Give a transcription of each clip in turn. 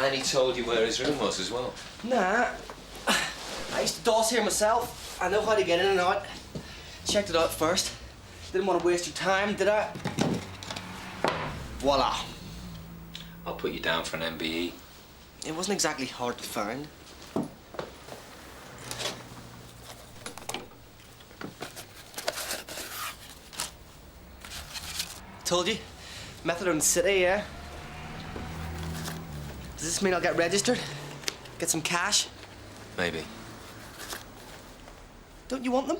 And he told you where his room was as well? Nah. I used to doss here myself. I know how to get in and out. Checked it out first. Didn't want to waste your time, did I? Voila. I'll put you down for an MBE. It wasn't exactly hard to find. Told you. Methadone City, yeah? Does this mean I'll get registered? Get some cash? Maybe. Don't you want them?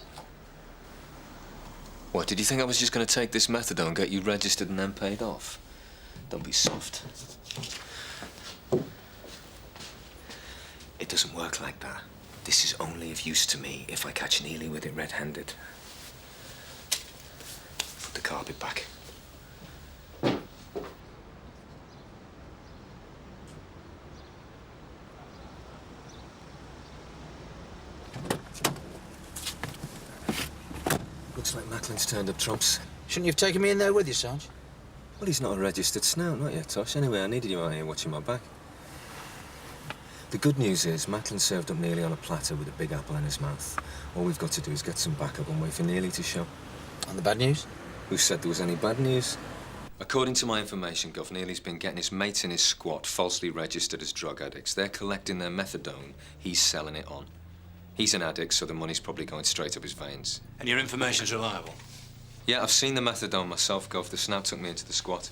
What, did you think I was just going to take this methadone, get you registered and then paid off? Don't be soft. It doesn't work like that. This is only of use to me if I catch Neely with it red-handed. Put the carpet back. Looks like Macklin's turned up trumps. Shouldn't you have taken me in there with you, Sarge? Well, he's not a registered snout, not yet, Tosh. Anyway, I needed you out here watching my back. The good news is Macklin served up Neely on a platter with a big apple in his mouth. All we've got to do is get some backup and wait for Neely to show. And the bad news? Who said there was any bad news? According to my information, Gov, Neely's been getting his mates in his squat falsely registered as drug addicts. They're collecting their methadone, he's selling it on. He's an addict, so the money's probably going straight up his veins. And your information's reliable? Yeah, I've seen the methadone myself, Gov. The snout took me into the squat.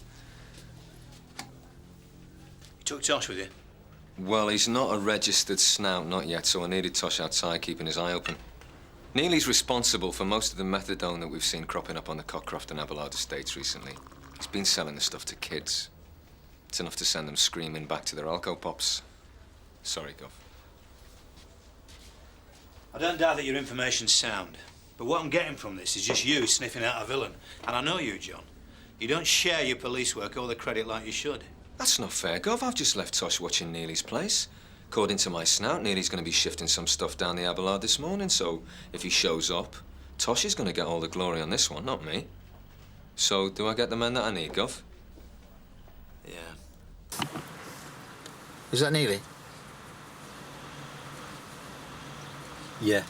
You took Tosh with you? Well, he's not a registered snout, not yet, so I needed Tosh outside keeping his eye open. Neely's responsible for most of the methadone that we've seen cropping up on the Cockcroft and Abelard estates recently. He's been selling the stuff to kids. It's enough to send them screaming back to their alco pops. Sorry, Gov. I don't doubt that your information's sound, but what I'm getting from this is just you sniffing out a villain. And I know you, John. You don't share your police work or the credit like you should. That's not fair, Gov. I've just left Tosh watching Neely's place. According to my snout, Neely's going to be shifting some stuff down the Abelard this morning, so if he shows up, Tosh is going to get all the glory on this one, not me. So, do I get the men that I need, Gov? Yeah. Is that Neely? Yeah.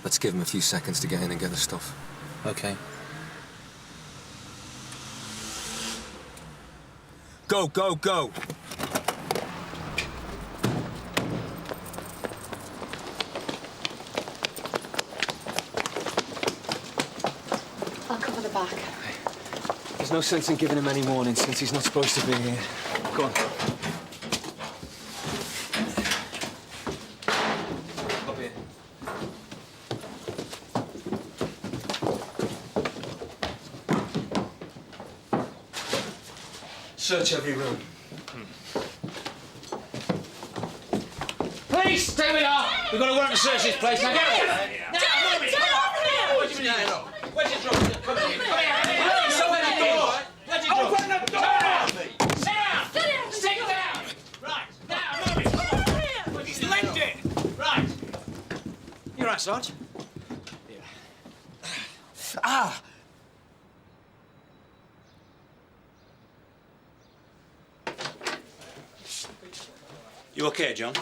Let's give him a few seconds to get in and get the stuff. Okay. Go, go, go! I'll cover the back. Hey, there's no sense in giving him any warning since he's not supposed to be here. Go on. Up here. Search every room. Police, stay where you are. We've got a warrant to search this place. Now get out. What do you mean? Where's your drop? Come here. Open the door. Where's your drop? Open the door. Sit down. Sit down. Right. Now, move it. He's left it. Right. You right, Sarge? Yeah. Ah! You okay, John?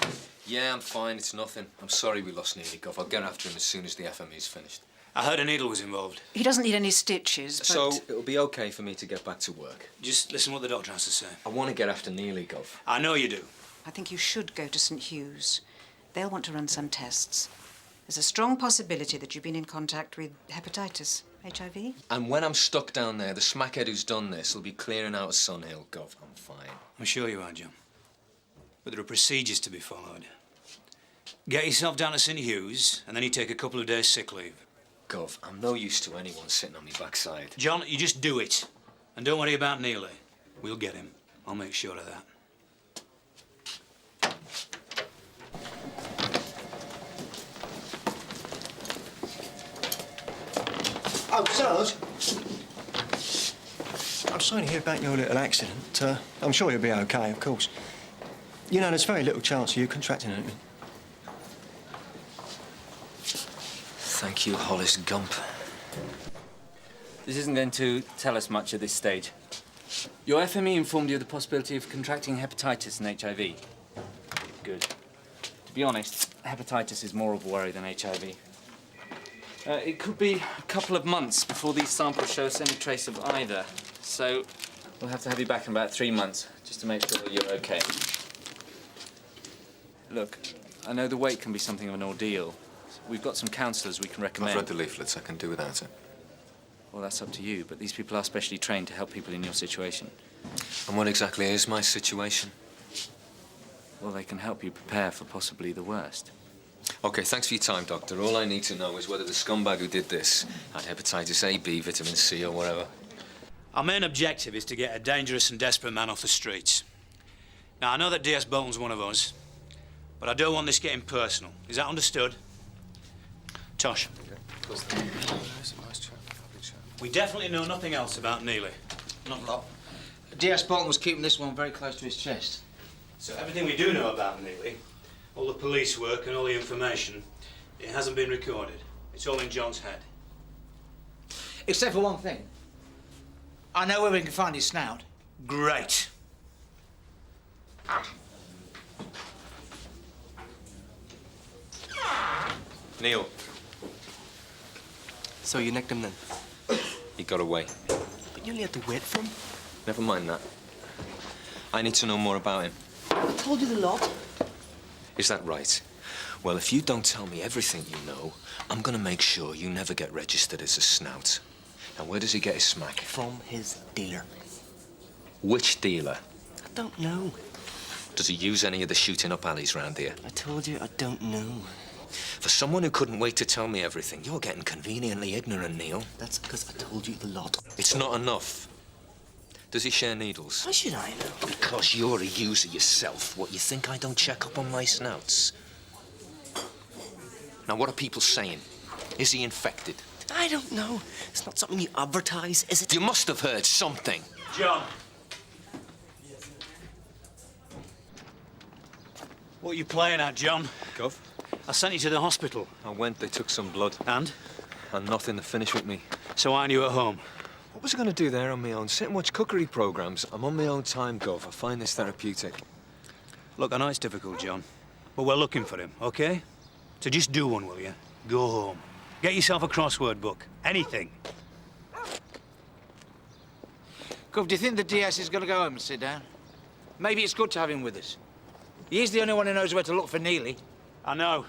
Yeah, I'm fine. It's nothing. I'm sorry we lost Neely, Gov. I'll get after him as soon as the FME's finished. I heard a needle was involved. He doesn't need any stitches, but... So, it'll be okay for me to get back to work. Just listen what the doctor has to say. I want to get after Neely, Gov. I know you do. I think you should go to St. Hugh's. They'll want to run some tests. There's a strong possibility that you've been in contact with hepatitis, HIV. And when I'm stuck down there, the smackhead who's done this will be clearing out of Sunhill, Gov. I'm fine. I'm sure you are, John. But there are procedures to be followed. Get yourself down to St. Hugh's, and then you take a couple of days sick leave. Gov, I'm no use to anyone sitting on my backside. John, you just do it. And don't worry about Neely. We'll get him. I'll make sure of that. Oh, Sarge. I'm sorry to hear about your little accident. I'm sure you'll be okay, of course. You know, there's very little chance of you contracting anything. Thank you, Hollis Gump. This isn't going to tell us much at this stage. Your FME informed you of the possibility of contracting hepatitis and HIV. Good. To be honest, hepatitis is more of a worry than HIV. It could be a couple of months before these samples show us any trace of either. So we'll have to have you back in about 3 months, just to make sure that you're okay. Look, I know the wait can be something of an ordeal. We've got some counsellors we can recommend. I've read the leaflets. I can do without it. Well, that's up to you, but these people are specially trained to help people in your situation. And what exactly is my situation? Well, they can help you prepare for possibly the worst. OK, thanks for your time, Doctor. All I need to know is whether the scumbag who did this had hepatitis A, B, vitamin C, or whatever. Our main objective is to get a dangerous and desperate man off the streets. Now, I know that DS Boulton's one of us, but I don't want this getting personal. Is that understood? Tosh. We definitely know nothing else about Neely. Not a lot. DS Boulton was keeping this one very close to his chest. So everything we do know about Neely, all the police work and all the information, it hasn't been recorded. It's all in John's head. Except for one thing. I know where we can find his snout. Great. Neil. So you nicked him then? He got away. But you only had to wait for him. Never mind that. I need to know more about him. I told you the lot. Is that right? Well, if you don't tell me everything you know, I'm gonna make sure you never get registered as a snout. And where does he get his smack? From his dealer. Which dealer? I don't know. Does he use any of the shooting up alleys round here? I told you I don't know. For someone who couldn't wait to tell me everything, you're getting conveniently ignorant, Neil. That's because I told you the lot. It's not enough. Does he share needles? How should I know? Because you're a user yourself. What, you think I don't check up on my snouts? Now, what are people saying? Is he infected? I don't know. It's not something you advertise, is it? You must have heard something. John. What are you playing at, John? Gov? I sent you to the hospital. I went, they took some blood. And? And nothing to finish with me. So aren't you at home? What was I going to do there on my own? Sit and watch cookery programmes. I'm on my own time, Gov. I find this therapeutic. Look, I know it's difficult, John, but we're looking for him, OK? So just do one, will you? Go home. Get yourself a crossword book. Anything. Gov, do you think the DS is going to go home and sit down? Maybe it's good to have him with us. He's the only one who knows where to look for Neely. I know.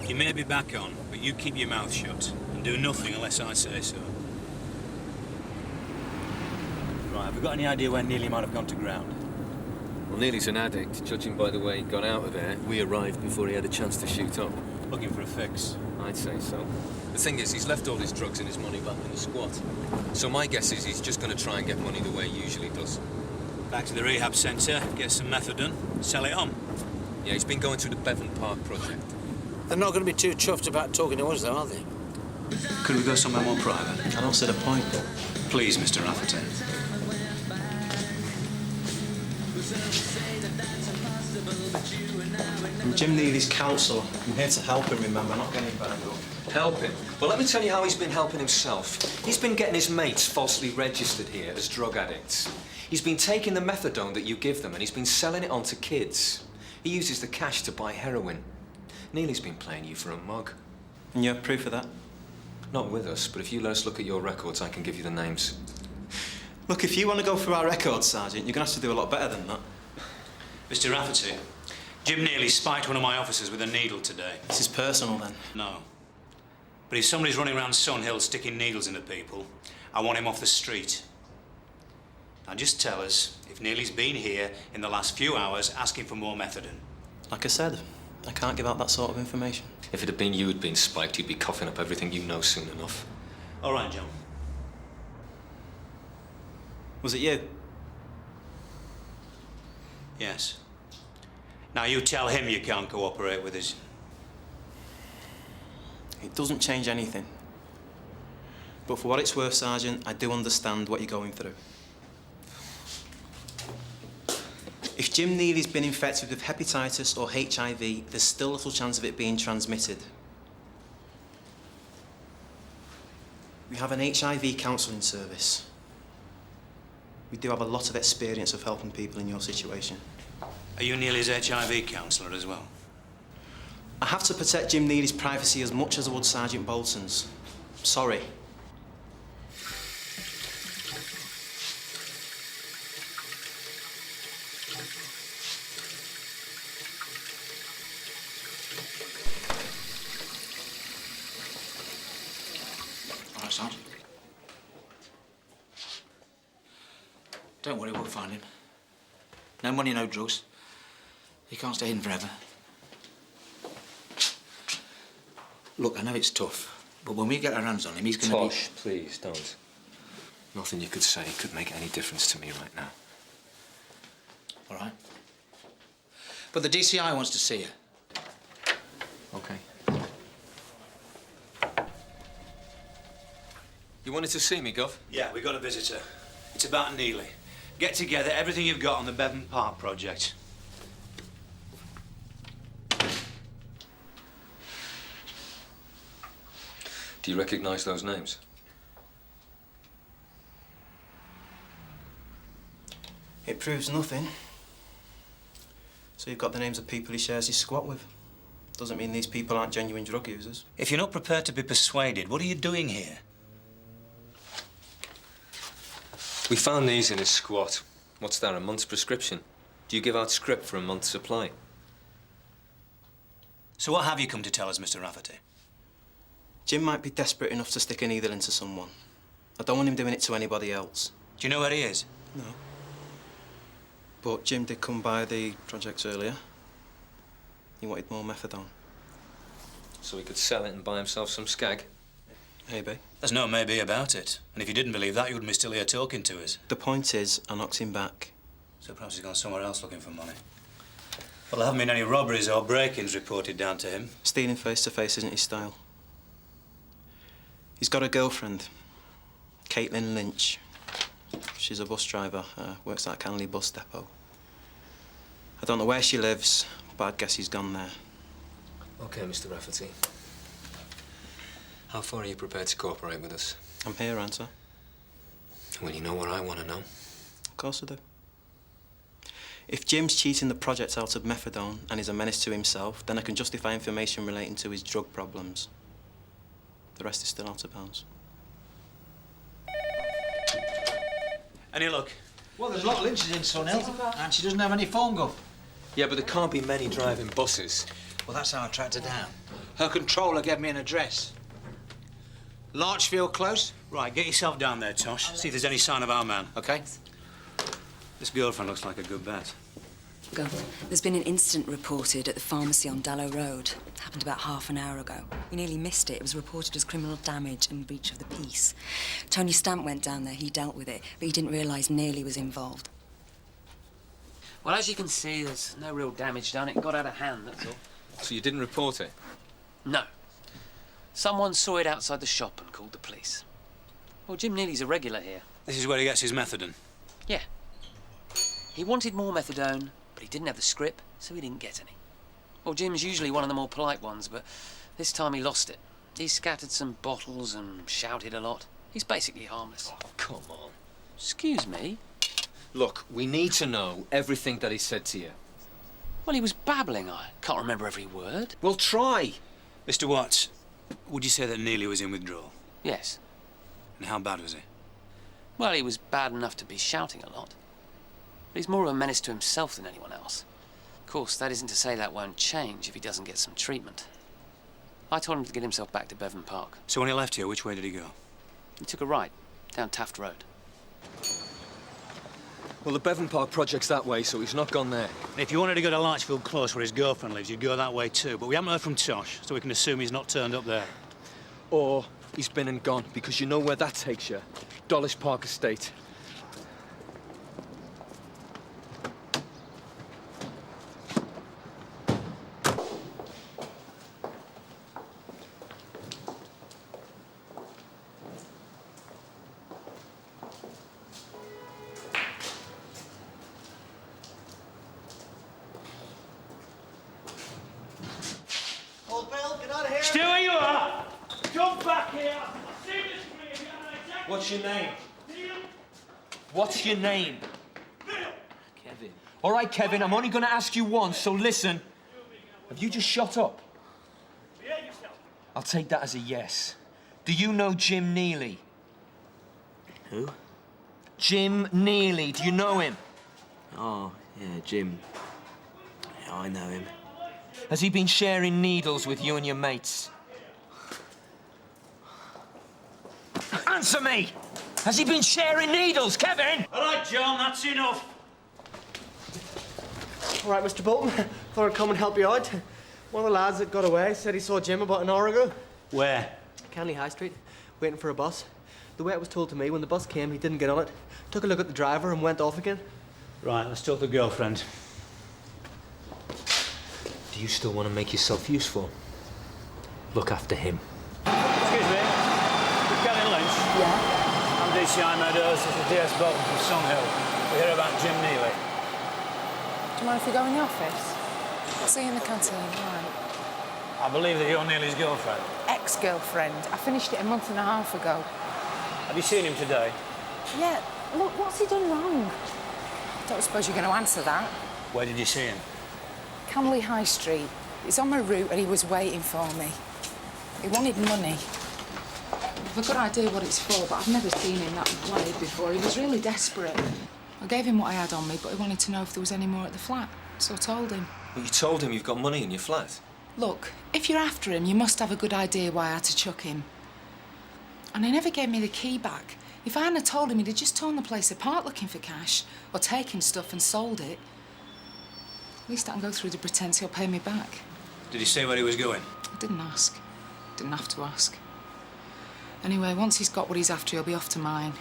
You may be back on, but you keep your mouth shut and do nothing unless I say so. Right, have we got any idea where Neely might have gone to ground? Well, Neely's an addict. Judging by the way he got out of there, we arrived before he had a chance to shoot up. Looking for a fix. I'd say so. The thing is, he's left all his drugs and his money back in the squat. So my guess is he's just going to try and get money the way he usually does. Back to the rehab centre, get some methadone, sell it on. Yeah, he's been going through the Bevan Park project. They're not going to be too chuffed about talking to us, though, are they? Could we go somewhere more private? I don't see the point. Please, Mr. Rafferty. I'm Jim Neely's counsellor. I'm here to help him, remember, not get him bound up. Help him? Well, let me tell you how he's been helping himself. He's been getting his mates falsely registered here as drug addicts. He's been taking the methadone that you give them and he's been selling it on to kids. He uses the cash to buy heroin. Neely's been playing you for a mug. And you have proof of that? Not with us, but if you let us look at your records, I can give you the names. Look, if you want to go through our records, Sergeant, you're going to have to do a lot better than that. Mr. Rafferty, Jim Neely spiked one of my officers with a needle today. This is personal, then? No. But if somebody's running around Sunhill sticking needles into people, I want him off the street. Now just tell us if Neely's been here in the last few hours asking for more methadone. Like I said, I can't give out that sort of information. If it had been you who'd been spiked, you'd be coughing up everything you know soon enough. All right, John. Was it you? Yes. Now you tell him you can't cooperate with us. It doesn't change anything. But for what it's worth, Sergeant, I do understand what you're going through. If Jim Neely's been infected with hepatitis or HIV, there's still little chance of it being transmitted. We have an HIV counselling service. We do have a lot of experience of helping people in your situation. Are you Neely's HIV counsellor as well? I have to protect Jim Neely's privacy as much as I would Sergeant Boulton's. Sorry. All right, Sarge. Don't worry, we'll find him. No money, no drugs. He can't stay in forever. Look, I know it's tough, but when we get our hands on him, he's gonna Tosh, please, don't. Nothing you could say could make any difference to me right now. All right. But the DCI wants to see you. Okay. You wanted to see me, Gov? Yeah, we got a visitor. It's about Neely. Get together everything you've got on the Bevan Park project. Do you recognise those names? It proves nothing. So you've got the names of people he shares his squat with. Doesn't mean these people aren't genuine drug users. If you're not prepared to be persuaded, what are you doing here? We found these in his squat. What's that, a month's prescription? Do you give out script for a month's supply? So what have you come to tell us, Mr. Rafferty? Jim might be desperate enough to stick a needle into someone. I don't want him doing it to anybody else. Do you know where he is? No. But Jim did come by the projects earlier. He wanted more methadone. So he could sell it and buy himself some skag? Maybe. There's no maybe about it. And if you didn't believe that, you wouldn't be still here talking to us. The point is, I knocked him back. So perhaps he's gone somewhere else looking for money. Well, there haven't been any robberies or break-ins reported down to him. Stealing face-to-face isn't his style. He's got a girlfriend, Caitlin Lynch. She's a bus driver, works at a Canley bus depot. I don't know where she lives, but I'd guess he's gone there. OK, Mr. Rafferty. How far are you prepared to cooperate with us? I'm here, answer. Well, you know what I want to know. Of course I do. If Jim's cheating the project out of methadone and is a menace to himself, then I can justify information relating to his drug problems. The rest is still out of bounds. Any luck? Well, there's a lot of lynches in Sunhill, and she doesn't have any phone, Gov. Yeah, but there can't be many driving buses. Well, that's how I tracked her down. Her controller gave me an address. Larchfield Close. Right, get yourself down there, Tosh. See if there's any sign of our man. OK. This girlfriend looks like a good bet. Gov, there's been an incident reported at the pharmacy on Dallow Road. It happened about half an hour ago. We nearly missed it. It was reported as criminal damage and breach of the peace. Tony Stamp went down there. He dealt with it, but he didn't realise Neely was involved. Well, as you can see, there's no real damage done. It got out of hand, that's all. So you didn't report it? No. Someone saw it outside the shop and called the police. Well, Jim Neely's a regular here. This is where he gets his methadone. Yeah. He wanted more methadone, but he didn't have the script, so he didn't get any. Well, Jim's usually one of the more polite ones, but this time he lost it. He scattered some bottles and shouted a lot. He's basically harmless. Oh, come on. Excuse me? Look, we need to know everything that he said to you. Well, he was babbling. I can't remember every word. Well, try. Mr. Watts, would you say that Neely was in withdrawal? Yes. And how bad was he? Well, he was bad enough to be shouting a lot. But he's more of a menace to himself than anyone else. Of course, that isn't to say that won't change if he doesn't get some treatment. I told him to get himself back to Bevan Park. So when he left here, which way did he go? He took a right, down Taft Road. Well, the Bevan Park project's that way, so he's not gone there. And if you wanted to go to Larchfield Close, where his girlfriend lives, you'd go that way too. But we haven't heard from Tosh, so we can assume he's not turned up there. Or he's been and gone, because you know where that takes you. Dulwich Park Estate. Stay where you are. Jump back here. Seriously. What's your name? What's your name? Kevin. All right, Kevin, I'm only going to ask you once, so listen. Have you just shot up? I'll take that as a yes. Do you know Jim Neely? Who? Jim Neely, do you know him? Oh, yeah, Jim. Yeah, I know him. Has he been sharing needles with you and your mates? Answer me! Has he been sharing needles, Kevin? All right, John, that's enough. All right, Mr. Boulton. Thought I'd come and help you out. One of the lads that got away said he saw Jim about an hour ago. Where? Canley High Street, waiting for a bus. The way it was told to me, when the bus came, he didn't get on it. Took a look at the driver and went off again. Right, let's talk to the girlfriend. Do you still want to make yourself useful? Look after him. Excuse me. You're Kevin Lynch? Yeah? I'm DCI Meadows. This is DS Boulton from Songhill. We hear about Jim Neely. Do you mind if we go in the office? I'll see you in the canteen, all right. I believe that you're Neely's girlfriend. Ex-girlfriend. I finished it a month and a half ago. Have you seen him today? Yeah, look, what's he done wrong? Don't suppose you're going to answer that. Where did you see him? Conway High Street. He's on my route and he was waiting for me. He wanted money. I've a good idea what it's for, but I've never seen him that way before. He was really desperate. I gave him what I had on me, but he wanted to know if there was any more at the flat, so I told him. Well, you told him you've got money in your flat. Look, if you're after him, you must have a good idea why I had to chuck him. And he never gave me the key back. If I hadn't told him, he'd have just torn the place apart looking for cash, or taken stuff and sold it. At least I can go through the pretense he'll pay me back. Did he say where he was going? I didn't ask. Didn't have to ask. Anyway, once he's got what he's after, he'll be off to mine.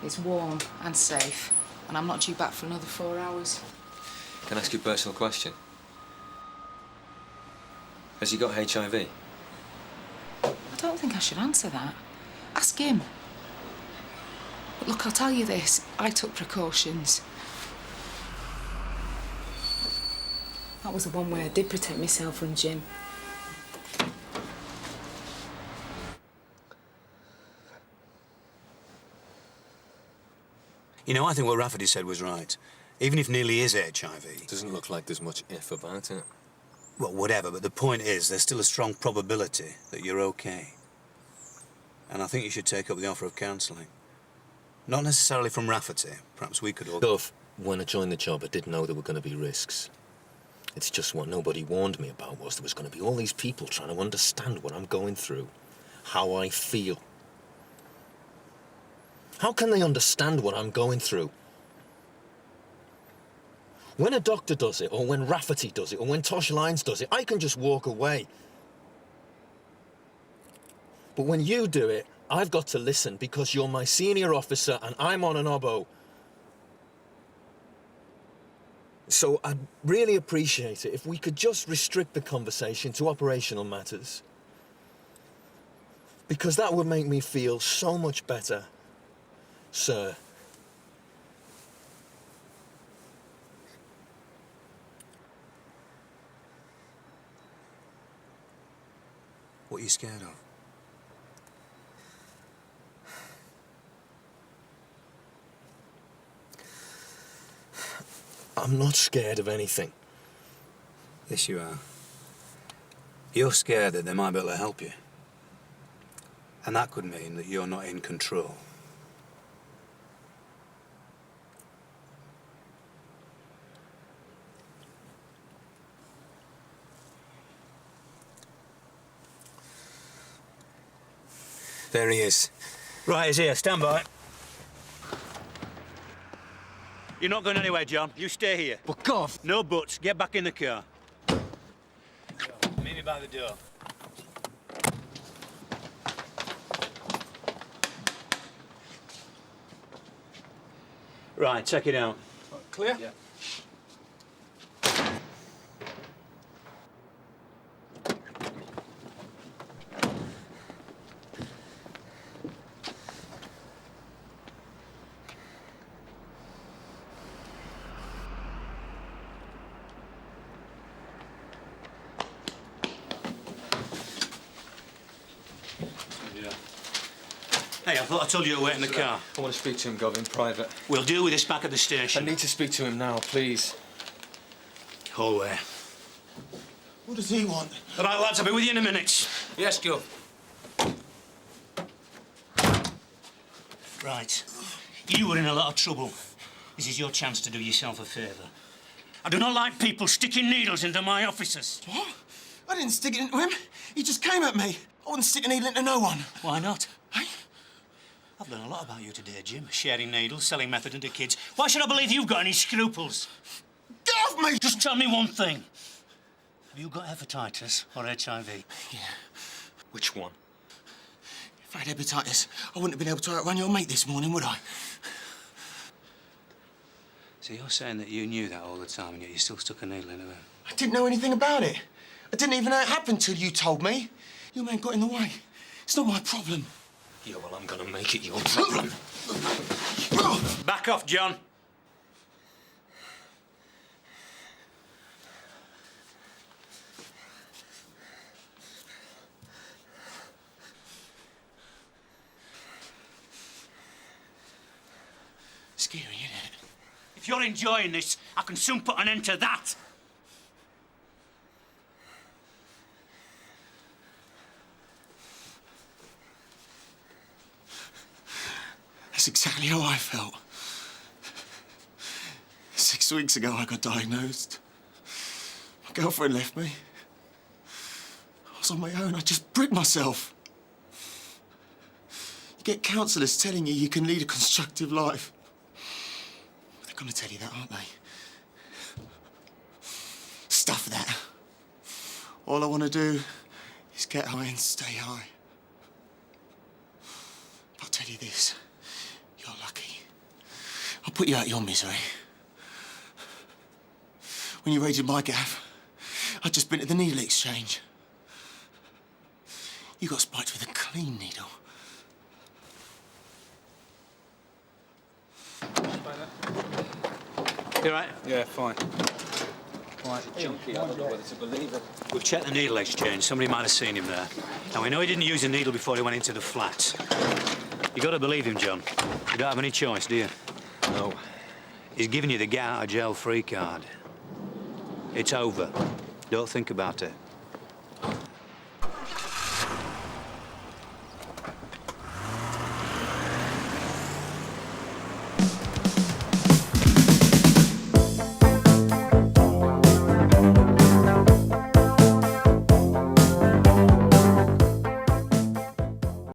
It's warm and safe, and I'm not due back for another 4 hours. Can I ask you a personal question? Has he got HIV? I don't think I should answer that. Ask him. But look, I'll tell you this. I took precautions. That was the one way I did protect myself from Jim. You know, I think what Rafferty said was right. Even if Neely is HIV... Doesn't look like there's much if about it. Well, whatever, but the point is, there's still a strong probability that you're okay. And I think you should take up the offer of counselling. Not necessarily from Rafferty. Perhaps we could all... Duff, when I joined the job, I did know there were going to be risks. It's just what nobody warned me about was there was going to be all these people trying to understand what I'm going through, how I feel. How can they understand what I'm going through? When a doctor does it, or when Rafferty does it, or when Tosh Lyons does it, I can just walk away. But when you do it, I've got to listen because you're my senior officer and I'm on an oboe. So I'd really appreciate it if we could just restrict the conversation to operational matters. Because that would make me feel so much better, sir. What are you scared of? I'm not scared of anything. Yes, you are. You're scared that they might be able to help you. And that could mean that you're not in control. There he is. Right, he's here. Stand by. You're not going anywhere, John. You stay here. But, Gov... No buts. Get back in the car. Meet me by the door. Right, check it out. Clear? Yeah. Hey, I thought I told you to wait in the car. I want to speak to him, Gov, in private. We'll deal with this back at the I station. need to speak to him now, please. Hallway. What does he want? All right, lads, I'll be with you in a minute. Yes, Gov. Right. You were in a lot of trouble. This is your chance to do yourself a favour. I do not like people sticking needles into my officers. What? I didn't stick it into him. He just came at me. I wouldn't stick a needle into no one. Why not? Hey? I've learned a lot about you today, Jim. Sharing needles, selling methadone to kids. Why should I believe you've got any scruples? Get off me! Just tell me one thing. Have you got hepatitis or HIV? Yeah. Which one? If I had hepatitis, I wouldn't have been able to outrun your mate this morning, would I? So you're saying that you knew that all the time and yet you still stuck a needle in her? I didn't know anything about it. I didn't even know it happened till you told me. Your man got in the way. It's not my problem. Yeah, well, I'm gonna make it your problem. Back off, John. Scary, isn't it? If you're enjoying this, I can soon put an end to that. That's exactly how I felt. 6 weeks ago, I got diagnosed. My girlfriend left me. I was on my own. I just bricked myself. You get counsellors telling you can lead a constructive life. They're going to tell you that, aren't they? Stuff that. All I want to do is get high and stay high. I'll tell you this. You're lucky. I'll put you out of your misery. When you raided my gaff, I'd just been to the needle exchange. You got spiked with a clean needle. You all right? Yeah, fine. Quite chunky, I don't know whether to believe it. We've checked the needle exchange. Somebody might have seen him there. Now, we know he didn't use a needle before he went into the flat. You got to believe him, John. You don't have any choice, do you? No. He's giving you the get-out-of-jail-free card. It's over. Don't think about it.